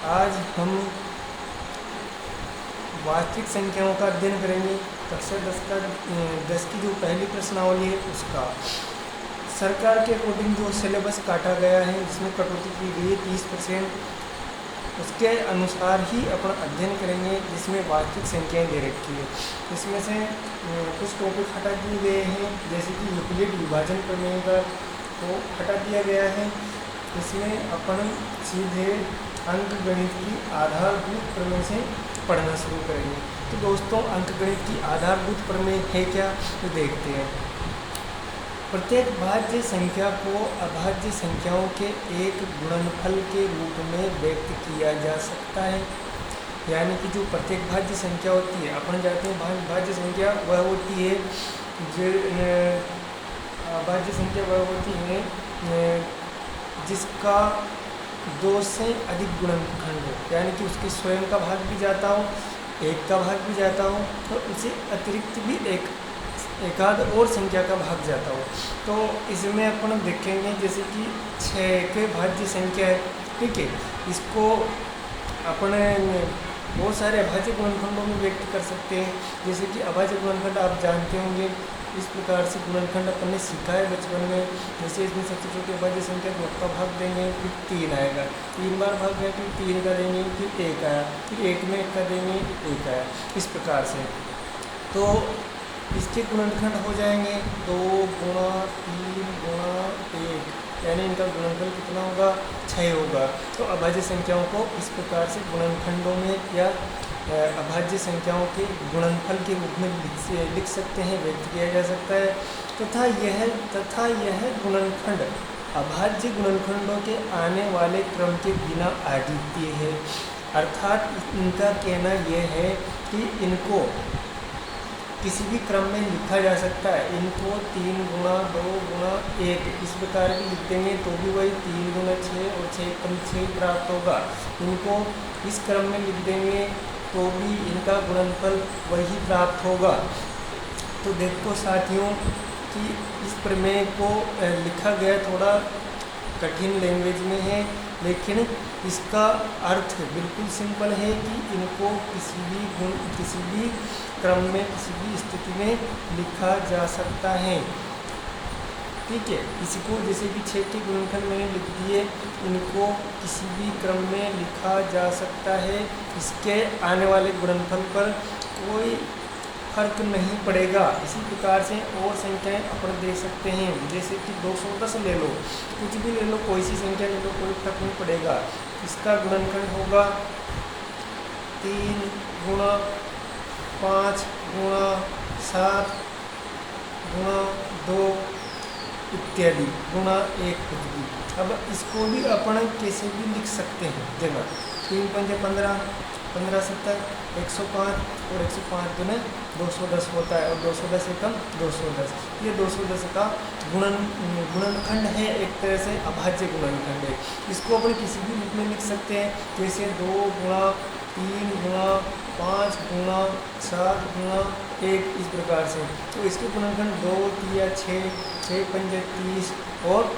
आज हम वास्तविक संख्याओं का अध्ययन करेंगे। कक्षा 10 की जो पहली प्रश्नावली है उसका सरकार के अकॉर्डिंग जो सिलेबस काटा गया है, जिसमें कटौती की गई है 30%, उसके अनुसार ही अपन अध्ययन करेंगे, जिसमें वास्तविक संख्याएं दे रखी है। इसमें से कुछ टॉपिक हटा दिए गए हैं, जैसे कि यूक्लिड विभाजन प्रमेय का तो हटा दिया गया है। इसमें अपन सीधे अंकगणित की आधारभूत प्रमेय से पढ़ना शुरू करेंगे। तो दोस्तों, अंकगणित की आधारभूत प्रमेय है क्या, तो देखते हैं। प्रत्येक भाज्य संख्या को अभाज्य संख्याओं के एक गुणनफल के रूप में व्यक्त किया जा सकता है। यानी कि जो प्रत्येक भाज्य संख्या होती है, अपन जानते हैं भाज्य संख्या वह होती है जो भाज्य संख्या वह होती है जिसका 2 से अधिक गुणनखंड हो, यानी कि उसके स्वयं का भाग भी जाता हो, एक का भाग भी जाता हो, तो उसे अतिरिक्त भी एकाध और संख्या का भाग जाता हो। तो इसमें अपन देखेंगे जैसे कि 6 के भाज्य संख्या है, ठीक है। इसको अपन बहुत सारे अभाज्य गुणनखंडों में व्यक्त कर सकते हैं। जैसे कि अभाज्य गुणनखंड आप जानते होंगे, इस प्रकार से गुणनखंड अपन ने सीखा है बचपन में। जैसे इसमें सबसे छोटी अभाज्य संख्या 2 का भाग देंगे, फिर 3 आएगा, 3 बार भाग गया, फिर 3 का देंगे, फिर 1 आया, फिर 1 में 1 का देंगे, 1 आया, इस प्रकार से। तो इसके गुणनखंड हो जाएंगे 2 गुणा 3 गुणा 1, यानी इनका गुणनफल कितना होगा, 6 होगा। तो अभाज्य संख्याओं को इस प्रकार से गुणनखंडों में या अभाज्य संख्याओं के गुणनफल के रूप में लिख सकते हैं, व्यक्त किया जा सकता है। तथा यह गुणनखंड अभाज्य गुणनखंडों के आने वाले क्रम के बिना अद्वितीय है। अर्थात इनका कहना यह है कि इनको किसी भी क्रम में लिखा जा सकता है। इनको 3 गुणा 2 गुणा 1 इस प्रकार भी लिख देंगे तो भी वही 3 गुणा 6 और 6 प्राप्त होगा। इनको इस क्रम में लिख देंगे तो भी इनका गुणनफल वही प्राप्त होगा। तो देखो साथियों कि इस प्रमेय को लिखा गया थोड़ा कठिन लैंग्वेज में है, लेकिन इसका अर्थ बिल्कुल सिंपल है कि इनको किसी भी क्रम में, किसी भी स्थिति में लिखा जा सकता है, ठीक है। इसको जैसे कि 6 के गुणनखंड मैंने लिख दिए, इनको किसी भी क्रम में लिखा जा सकता है। इसके आने वाले गुणनफल पर कोई फर्क नहीं पड़ेगा। इसी प्रकार से और संख्याएं अपन दे सकते हैं, जैसे कि 210 ले लो, कुछ भी ले लो, कोई सी संख्या ले लो, कोई फर्क नहीं पड़ेगा। इसका गुणनखंड होगा 3 गुणा 5 गुणा 7 गुणा 2 इत्यादि गुणा 1 कुछ भी। अब इसको भी अपन कैसे भी लिख सकते हैं जगह 3 पंजे 15, 15 70, 105 और 105 दुने 210 होता है, और 210 एकम 210। ये 210 का गुणनखंड है, एक तरह से अभाज्य गुणनखंड है। इसको अपन किसी भी रूप में लिख सकते हैं, जैसे 2 गुणा 3 गुणा 5 गुणा 7 गुणा 1 इस प्रकार से। तो इसके गुणनखंड 2 3 6, 6 पंजे 30 और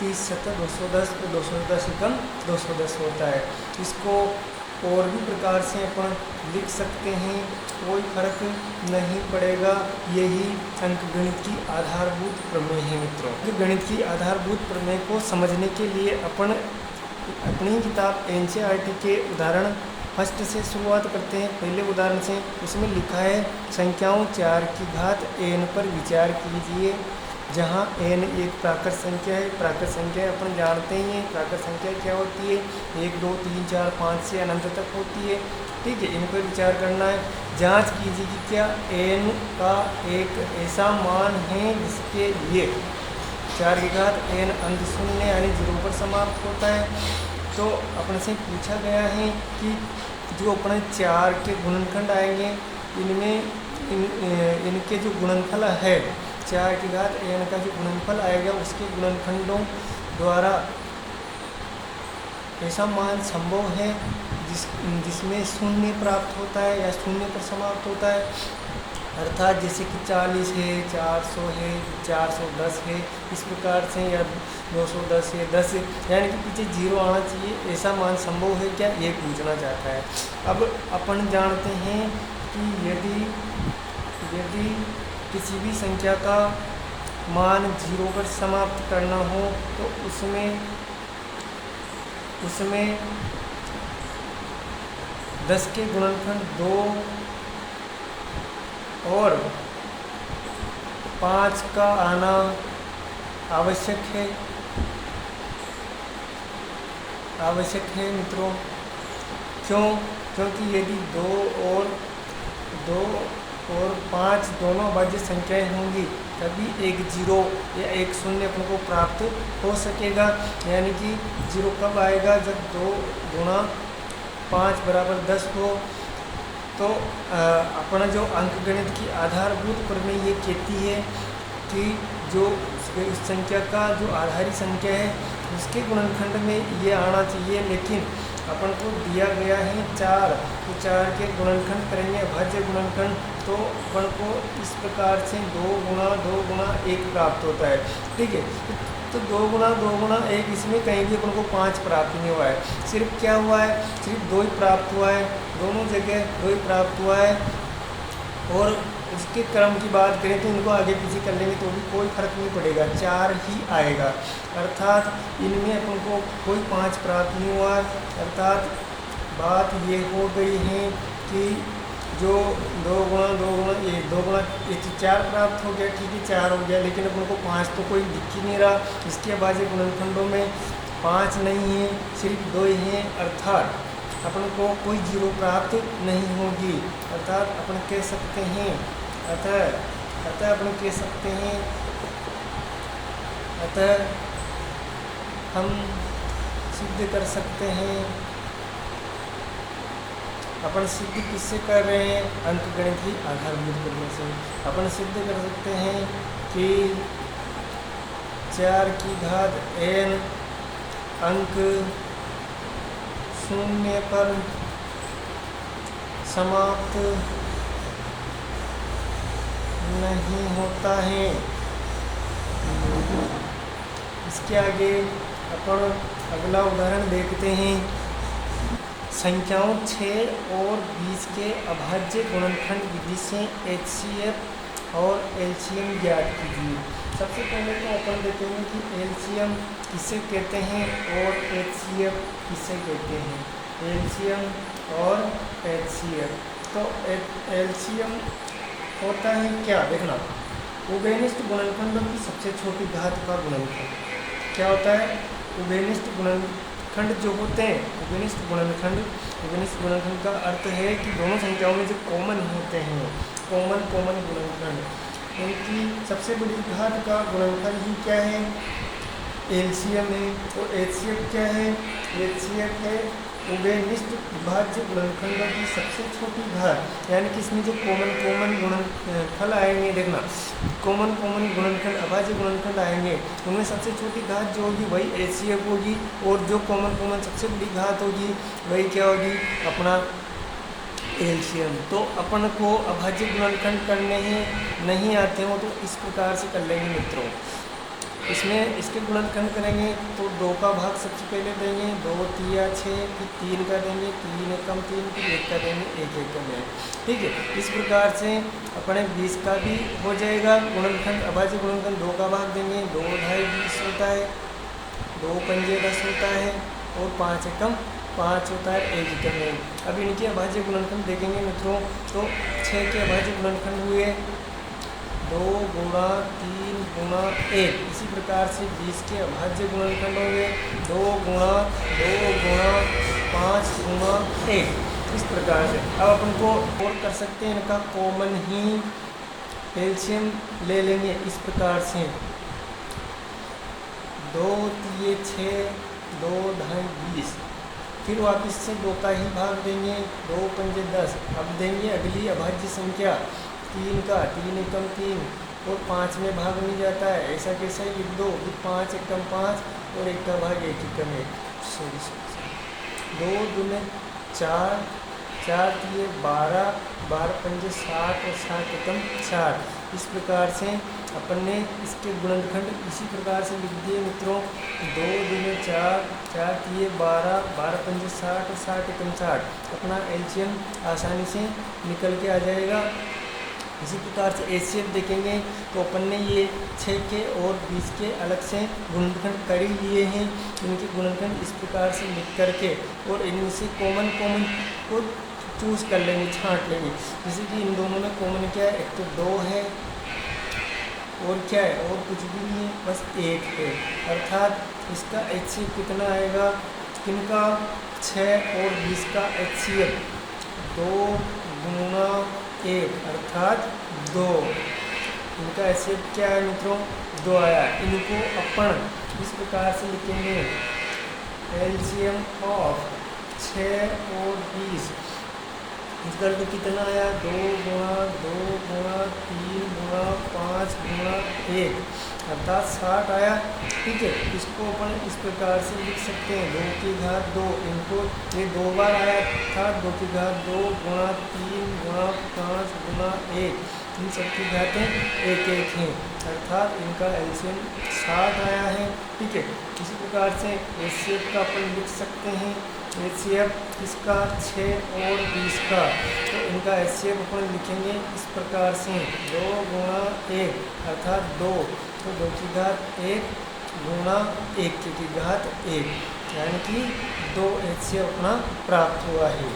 30 70 210, तो 210 एकम 210 होता है। इसको और भी प्रकार से अपन लिख सकते हैं, कोई फर्क नहीं पड़ेगा। यही अंकगणित की आधारभूत प्रमेय है मित्रों। गणित की आधारभूत प्रमेय को समझने के लिए अपन अपनी किताब NCERT के उदाहरण फर्स्ट से शुरुआत करते हैं। पहले उदाहरण से, उसमें लिखा है संख्याओं 4 की घात n पर विचार कीजिए, जहाँ n एक प्राकृत संख्या है। प्राकृत संख्या अपन जानते ही हैं, प्राकृत संख्या क्या होती है, 1 2 3 4 5 से अनंत तक होती है, ठीक है। इन पर विचार करना है। जांच कीजिए कि क्या n का एक ऐसा मान है जिसके लिए 4 की घात n अंत शून्य यानी 0 पर समाप्त होता है। तो अपन से पूछा गया है कि जो अपने 4 के गुणनखंड आएंगे, इनके जो गुणनफल है 4 की घात n का जो गुणनफल आएगा, उसके गुणनखंडों द्वारा ऐसा मान संभव है जिसमें शून्य प्राप्त होता है या शून्य पर समाप्त होता है। अर्थात जैसे कि 40 है, 400 है, 410 है, इस प्रकार से, या 210 है, 10 है, यानी कि पीछे जीरो आना चाहिए, ऐसा मान संभव है क्या, ये पूछना चाहता है। अब अपन जानते हैं कि यदि किसी भी संख्या का मान जीरो पर समाप्त करना हो तो उसमें 10 के गुणनखंड 2 और 5 का आना आवश्यक है मित्रों। क्योंकि यदि 2 और 5 दोनों अभाज्य संख्याएं होंगी तभी एक जीरो या एक शून्य अपन को प्राप्त हो सकेगा। यानी कि जीरो कब आएगा, जब 2 गुणा 5 बराबर 10 हो। तो अपना जो अंकगणित की आधारभूत प्रमेय ये कहती है कि जो उस संख्या का जो आधारी संख्या है उसके गुणनखंड में ये आना चाहिए, लेकिन अपन को दिया गया है 4, तो 4 के गुणनखंड करेंगे अभाज्य गुणनखंड, तो अपन को इस प्रकार से 2 गुणा 1 प्राप्त होता है। ठीक है, तो 2 गुणा 1 इसमें कहीं भी अपन को 5 प्राप्त नहीं हुआ है, सिर्फ क्या हुआ है, सिर्फ 2 ही प्राप्त हुआ है, दोनों जगह 2 ही प्राप्त हुआ है। और उसके क्रम की बात करें तो इनको आगे पीछे कर लेंगे तो भी कोई फर्क नहीं पड़ेगा, 4 ही आएगा। अर्थात इनमें अपन को कोई 5 प्राप्त नहीं हुआ। अर्थात बात ये हो गई है कि जो 2 गुणा 4 प्राप्त हो गया, ठीक है 4 हो गया, लेकिन अपन को 5 तो कोई दिख ही नहीं रहा। इसके अभाज्य गुणनखंडों में 5 नहीं है, सिर्फ 2 ही हैं। अर्थात अपन को कोई जीरो प्राप्त नहीं होगी। अर्थात अपन कह सकते हैं अतः हम सिद्ध कर सकते हैं, अपन सिद्ध किससे कर रहे हैं, अंकगणित की आधारभूत प्रमेय से अपन सिद्ध कर सकते हैं कि 4 की घात n अंक 0 पर समाप्त नहीं होता है। इसके आगे अपन अगला उदाहरण देखते हैं। संख्याओं 6 और 20 के अभाज्य गुणनखंड विधि से HCF और LCM ज्ञात कीजिए। सबसे पहले तो अपन देखते हैं कि LCM किसे कहते हैं और HCF किसे कहते हैं। LCM और HCF, तो LCM होता है क्या, देखना, उभयनिष्ठ गुणनखंडों की सबसे छोटी घात का गुणनखंड क्या होता है। उभयनिष्ठ गुणनखंड जो होते हैं, उभयनिष्ठ गुणनखंड का अर्थ है कि दोनों संख्याओं में जो कॉमन होते हैं, कॉमन गुणनखंड, उनकी सबसे बड़ी घात का गुणनखंड ही क्या है, LCM है। और HCF क्या है, HCF है उभयनिष्ठ विभाज्य गुणनखंडों की सबसे छोटी घात। यानी कि इसमें जो कॉमन गुणनफल आएंगे, देखना, कॉमन गुणनखंड अभाज्य गुणनखंड आएंगे, उनमें सबसे छोटी घात जो होगी वही HCF होगी, और जो कॉमन सबसे बड़ी घात होगी वही क्या होगी, अपना LCM। तो अपन को अभाज्य गुणनखंड करने ही नहीं आते हो तो इस प्रकार से कर लेंगे मित्रों। इसमें इसके गुणनखंड करेंगे तो 2 का भाग सबसे पहले देंगे, 2 तिया 6, फिर 3 का देंगे, 3 एकम 3, फिर 1 का देंगे, 1 एकम 1। ठीक है, इस प्रकार से अपने 20 का भी हो जाएगा गुणनखंड, अभाज्य गुणनखंड 2 का भाग देंगे, 2 ढाई 20 होता है, 2 पंजे 10 होता है, और 5 एकम 5 होता है, 1 एकम 1। अब इनके अभाज्य गुणनखंड देखेंगे मित्रों, तो 6 के अभाज्य गुणनखंड हुए 2 गुणा 3 गुणा 1। इसी प्रकार से 20 के अभाज्य गुणनखंड होंगे 2 गुणा 5 गुणा 1। इस प्रकार से अब अपन को और कर सकते हैं, इनका कॉमन ही LCM ले लेंगे इस प्रकार से, 2 तिये 6, 2 ढाई 20, फिर वापस से 2 का ही भाग देंगे, 2 पंजे 10। अब देंगे अगली अभाज्य संख्या 3 का, 3 एकम 3, और 5 में भाग नहीं जाता है, ऐसा कैसे लिख दो, 5 एकम 5 और 1 का भाग 1 एकम 1, 2 दूने 4, 4 तिये 12, 12 पंजे 60 और 60 एकम 60। इस प्रकार से अपन ने इसके गुणनखंड इसी प्रकार से लिख दिए मित्रों। 2 दूने 4, 4 तिये 12, 12 पंजे 60 और 60 एकम 60। अपना एलसीएम आसानी से निकल के आ जाएगा। इसी प्रकार से एचसीएफ देखेंगे तो अपन ने ये 6 के और 20 के अलग से गुणनखंड कर ही लिए हैं। इनके गुणनखंड इस प्रकार से लिख करके और इनमें से कॉमन को चूज़ कर लेंगे, छांट लेंगे। जैसे कि इन दोनों में कॉमन क्या है, एक तो 2 है और क्या है, और कुछ भी नहीं है, बस 1 है। अर्थात इसका एचसीएफ कितना आएगा, किनका 6 और 20 का एचसीएफ 2 गुना 1 अर्थात 2। इनका एचसीएफ क्या है मित्रों, 2 आया। इनको अपन इस प्रकार से लिखेंगे एलसीएम ऑफ 6 और 20 इसका तो कितना आया, 2 गुणा 2 गुणा 3 गुणा 5 गुणा 1 अर्थात 60 आया। ठीक है, इसको अपन इस प्रकार से लिख सकते हैं 2 की घात 2। इनको ये 2 बार आया था, 2 की घात 2 गुणा 3 गुणा 5 गुणा 1, इन सब की घातें 1 1 हैं अर्थात इनका एलसीएम 60 आया है। ठीक है, इसी प्रकार से एचसीएफ का अपन लिख सकते हैं, एचसीएफ इसका 6 और 20 का, तो इनका एचसीएफ अपन लिखेंगे इस प्रकार से 2 गुणा 1 अर्थात 2, तो 2 की घात 1 गुणा 1 की घात 1, यानी कि 2 एचसीएफ अपना प्राप्त हुआ है।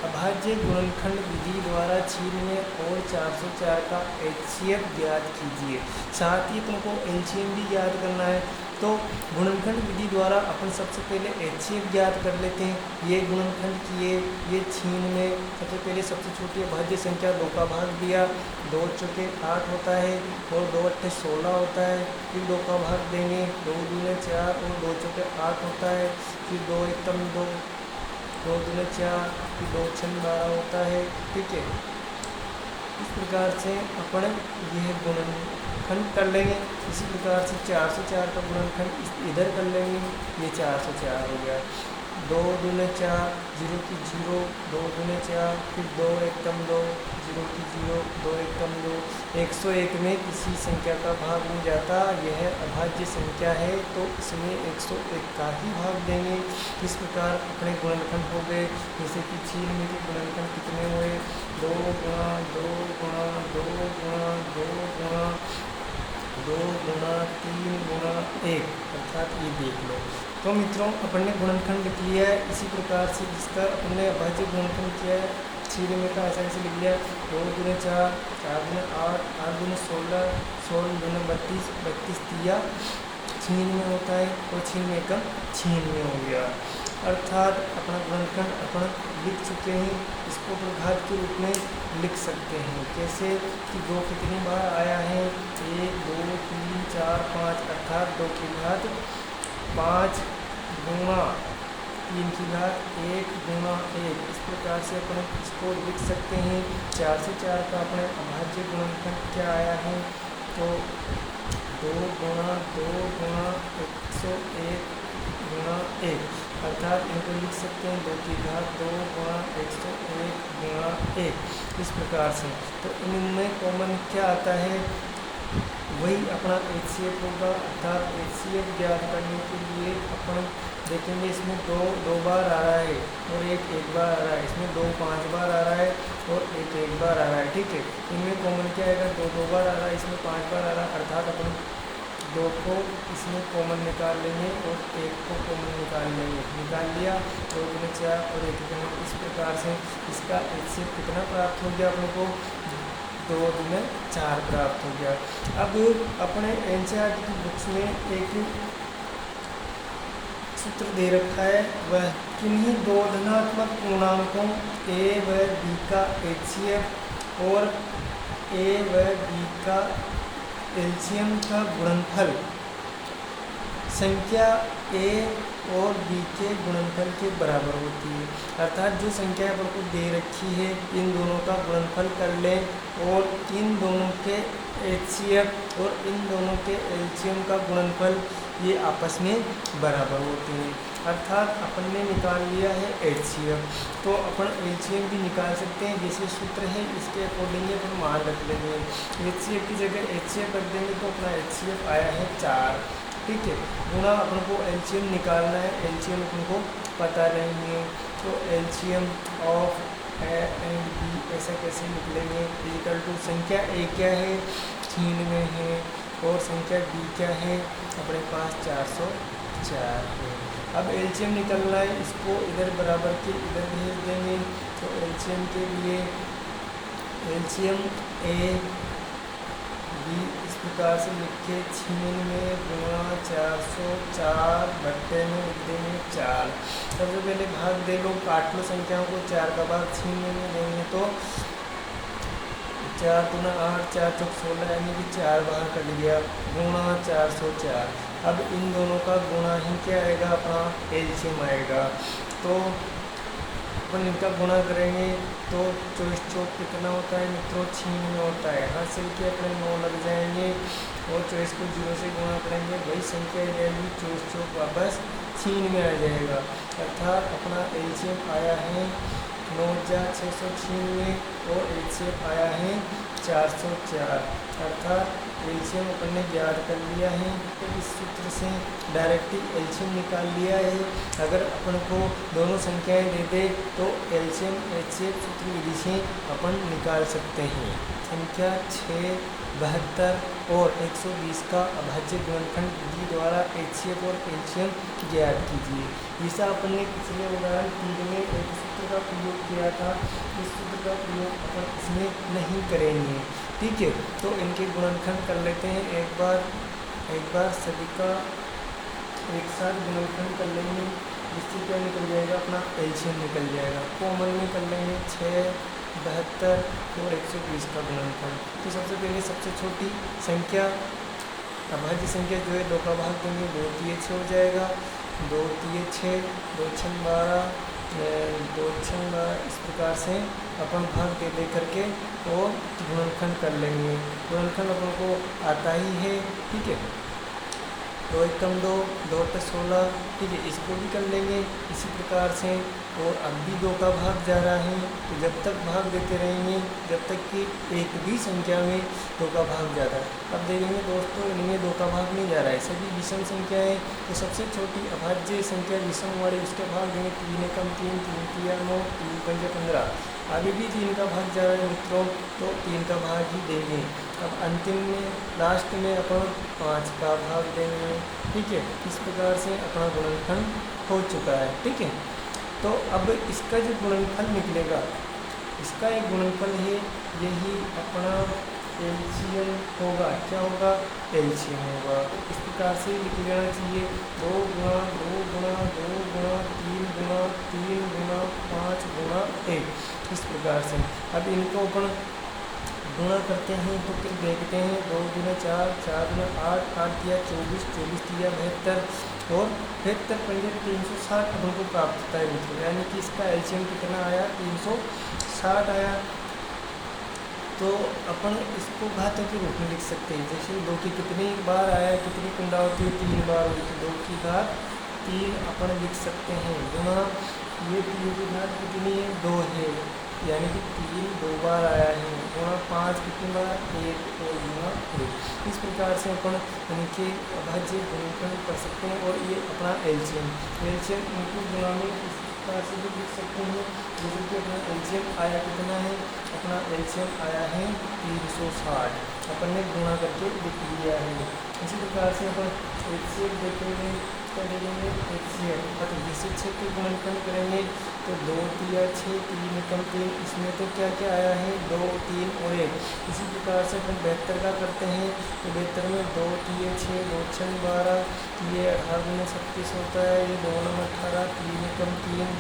अभाज्य गुणनखंड विधि द्वारा 96 और 404 का एचसीएफ ज्ञात कीजिए। साथ ही तुमको एलसीएम भी ज्ञात करना है, तो गुणनखंड विधि द्वारा अपन सबसे पहले एचसीएफ ज्ञात कर लेते हैं। ये गुणनखंड किए, ये 96 सबसे पहले सबसे छोटी अभाज्य संख्या 2 का भाग दिया, 2 चौके 8 होता है और 2 अट्ठे 16 होता है। फिर 2 का भाग देंगे, 2 दूने 4 और 2 चौके 8 होता है। फिर 2 एकम 2, 2 दूने 4, फिर 2 छन 12 होता है। ठीक है, इस प्रकार से अपन यह गुणनखंड कर लेंगे। इसी प्रकार से 404 का गुणनखंड इधर कर लेंगे, ये 404 हो गया। 2 दूने 4, 0 की 0, 2 दूने 4, फिर 2 एकम 2, 0 की 0, 2 एकम 2, 101 में किसी संख्या का भाग नहीं जाता, यह अभाज्य संख्या है तो इसमें 101 का ही भाग देंगे। इस प्रकार अपने गुणनखंड हो गए। जैसे कि 96 के गुणनखंड कितने हुए, 2 गुणा 2 गुणा 2 गुणा 2 गुणा 2 गुणा 3 गुणा 1 अर्थात ये देख लो। तो मित्रों अपन ने गुणनखंड लिख लिया है। इसी प्रकार से जिसका अपन ने अभाज्य गुणनखंड किया है 96 का आसानी से लिख लिया। 2 दूने 4, 4 दूने 8, 8 दूने 16, 16 दूने 32, 32 तिया 96 होता है और 96 का 96 हो गया। अर्थात अपना गुणनखंड अपन लिख चुके हैं। इसको प्रघात के रूप में लिख सकते हैं। कैसे कि 2 कितनी बार आया है, 1 2 3 4 5 अर्थात 2 की घात 5 गुणा 3 की घात 1 गुणा 1। इस प्रकार से अपन इसको लिख सकते हैं। 4 से 4 का अपने अभाज्य गुणनखंड क्या आया है, तो 2 गुणा 2 गुणा 101 गुणा 1 अर्थात इनको लिख सकते हैं 2 की घात 2 गुणा 101 गुणा 1। इस प्रकार से तो इनमें कॉमन क्या आता है, वही अपना एचसीएफ होगा। अर्थात एचसीएफ ज्ञात करने के लिए अपन देखेंगे इसमें 2 2 बार आ रहा है और 1 1 बार आ रहा है, इसमें 2 5 बार आ रहा है और 1 1 बार आ रहा है। ठीक है, इनमें कॉमन क्या आएगा, 2 2 बार आ रहा है, इसमें 5 बार आ रहा है, अर्थात अपन 2 को इसमें कॉमन निकाल लेंगे और 1 को कॉमन निकाल लेंगे। निकाल लिया 2 दूने 4 और 1 दूने। इस प्रकार से इसका एचसीएफ कितना प्राप्त हो गया अपने को, 2 दूने 4 प्राप्त हो गया। अब अपने एनसीईआरटी की बुक्स में एक सूत्र दे रखा है, वह किन्हीं 2 धनात्मक पूर्णांकों a व b का एचसीएफ और a व b का एलसीएम का गुणनफल संख्या a और b के गुणनफल के बराबर होती है। अर्थात जो संख्या अपन को दे रखी है इन दोनों का गुणनफल कर लें और इन दोनों के एचसीएफ और इन दोनों के एलसीएम का गुणनफल ये आपस में बराबर होते हैं। अर्थात अपन ने निकाल लिया है HCF, तो अपन LCM भी निकाल सकते हैं। जैसे सूत्र है इसके अकॉर्डिंग अपन मान रख लेंगे, HCF की जगह HCF रख देंगे तो अपना HCF आया है 4, ठीक है। गुणा अपन को LCM निकालना है, LCM अपन को पता नहीं है, तो LCM of A and B ऐसा कैसे निकलेंगे, इक्वल टू संख्या A क्या है 96 है और संख्या B क्या है अपने पास 404 है। अब LCM निकलना है, इसको इधर बराबर के इधर भेज देंगे, तो LCM के लिए LCM A B इस प्रकार से लिखे 96 गुणा 404 बट्टे में लिख देंगे 4। सबसे पहले भाग दे लो, काट लो संख्याओं को, 4 का भाग 96 में देंगे तो 4 दूना 8, 4 चौक 16 यानी कि 4 बाहर कट गया, गुणा 404। अब इन दोनों का गुणा ही क्या आएगा अपना LCM आएगा, तो अपन इनका गुणा करेंगे तो 24 चौक कितना होता है मित्रों 96 होता है। यहाँ से के अपने 9 लग जाएंगे और 24 को 0 से गुणा करेंगे, वही संख्या जाएगी 24 चौक वापस 96 में आ जाएगा। अर्थात अपना LCM आया है 9,696 और HCF आया है 404। अर्थात LCM अपन ने ज्ञात कर लिया है, तो इस सूत्र से डायरेक्ट ही LCM निकाल लिया है। अगर अपन को दोनों संख्याएं दे दे तो LCM HCF सूत्र विधि से अपन निकाल सकते हैं। संख्या 6, 72 और 120 का अभाज्य गुणनखंड विधि द्वारा HCF और LCM ज्ञात कीजिए। जैसा अपन ने पिछले उदाहरण 3 में एक सूत्र का प्रयोग किया था, इस सूत्र का प्रयोग अपन इसमें नहीं करेंगे, ठीक है। तो इनके गुणनखंड कर लेते हैं, एक बार सभी का एक साथ गुणनखंड कर लेंगे, जिससे क्या निकल जाएगा अपना LCM निकल जाएगा। कॉमन में कर लेंगे 6, 72 और 120 का गुणनखंड। तो सबसे पहले सबसे छोटी संख्या अभाज्य संख्या जो है 2 का भाग देंगे, 2 तिये 6 हो जाएगा, 2 तिये 6, 2 छन 12, 2 छन 12 इस प्रकार से अपन भाग दे करके और गुणनखंड कर लेंगे। गुणनखंड अपन को आता ही है, ठीक है। 2 एकम 2, 2 × 16, ठीक है, इसको भी कर लेंगे इसी प्रकार से। और अब भी 2 का भाग जा रहा है, तो जब तक भाग देते रहेंगे जब तक कि एक भी संख्या में 2 का भाग जा रहा है। अब देखेंगे दोस्तों इनमें 2 का भाग नहीं जा रहा है, सभी विषम संख्याएं, तो सबसे छोटी अभाज्य संख्या विषम वाली उसका भाग देंगे 3 एकम 3, 3 तिया 9, 3 पंजे 15। अभी भी 3 का भाग जा रहा है मित्रों, तो 3 का भाग ही देंगे। अब अंतिम में लास्ट में अपन 5 का भाग देंगे, ठीक है। इस प्रकार से अपना गुणनखंड हो चुका है, ठीक है। तो अब इसका जो गुणनफल निकलेगा, इसका एक गुणनफल है, यही अपना LCM होगा। क्या होगा LCM होगा। इस प्रकार से लिख लेना चाहिए 2 गुणा 2 गुणा 2 गुणा 3 गुणा 3 गुणा 5 गुणा 1 इस प्रकार से। अब इनको अपन गुणा करते हैं तो फिर देखते हैं 2 गुना 4, 4 गुना 8, 8 तिया 24, 24 तिया 72 और 72 पंजे 360 अपन को प्राप्त होता है मित्रों। यानी कि इसका LCM कितना आया 360 आया। तो अपन इसको घातों के रूप में लिख सकते हैं। जैसे 2 की कितनी बार आया, कितनी कुंडा होती है 3 बार हुई, तो 2 की घात 3 अपन लिख सकते हैं, गुणा ये 3 की घात कितनी है 2 है, यानी कि 3 2 बार आया है, गुणा 5 कितनी बार 1 और गुणा 1। इस प्रकार से अपन इनके अभाज्य गुणनखंड कर सकते हैं। और ये अपना LCM इनको गुणा में इस प्रकार से भी लिख सकते हैं, जैसे कि अपना LCM आया कितना है, अपना LCM आया है 360, अपन ने गुणा करके लिख लिया है। इसी प्रकार से अपन HCF देखेंगे, क्या देखेंगे HCF, तो जिससे 6 के गुणनखंड करेंगे तो 2 तिया 6, 3 एकम 3, इसमें तो क्या क्या आया है 2, 3 और 1। इसी प्रकार से अपन 72 का करते हैं, तो 72 में 2 तिये 6, 2 छन 12, ये 18 गुना 36 होता है, ये 2 9 18, 3 एकम 3,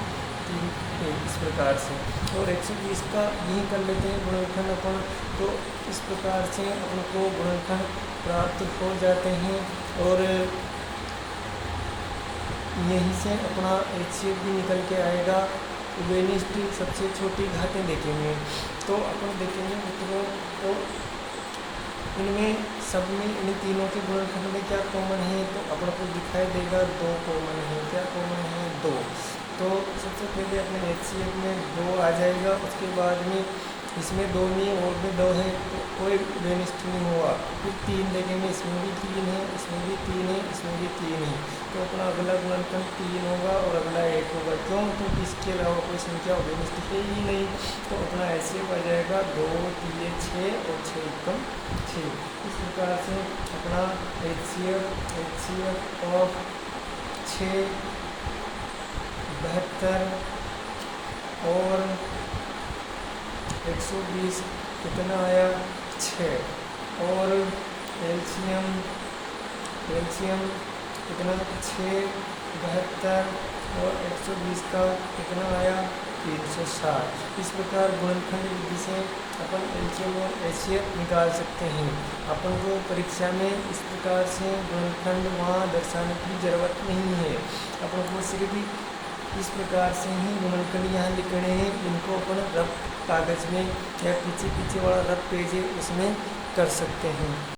3 1 इस प्रकार से। और 120 का यही कर लेते हैं गुणनखंड अपन, तो इस प्रकार से अपन को गुणनखंड प्राप्त हो जाते हैं। और यहीं से अपना HCF भी निकल के आएगा। वेनिस्ट सबसे छोटी घातें देखेंगे, तो अपन देखेंगे मित्रों, तो इनमें सब में इन तीनों के गुणनखंड में क्या कॉमन है, तो अपन को दिखाई देगा 2 कॉमन है। क्या कॉमन है? 2। तो सबसे पहले अपने HCF में 2 आ जाएगा, उसके बाद में इसमें 2 में और भी 2 है तो कोई बेनिस्ट नहीं हुआ। फिर 3 देखेंगे, इसमें भी 3 है, इसमें भी 3 है, इसमें भी 3 है, तो अपना अगला गुणनखंड 3 होगा और अगला 1 होगा। क्यों? क्योंकि इसके अलावा कोई संख्या बेनिस्ट है ही नहीं। तो अपना HCF आ जाएगा 2 3 6 और 6 एकम 6। इस प्रकार से अपना HCF ऑफ 6 72 और 120 कितना आया? 6। और एलसीएम कितना? 6 72 और 120 का कितना आया? 360। इस प्रकार गुणनखंड विधि से अपन एलसीएम और एचसीएफ निकाल सकते हैं। अपन को परीक्षा में इस प्रकार से गुणनखंड वहाँ दर्शाने की ज़रूरत नहीं है। अपन को सिर्फ इस प्रकार से ही गुणनखंड यहाँ लिखने हैं। इनको अपन रफ कागज़ में या पीछे वाला रफ पेज है उसमें कर सकते हैं।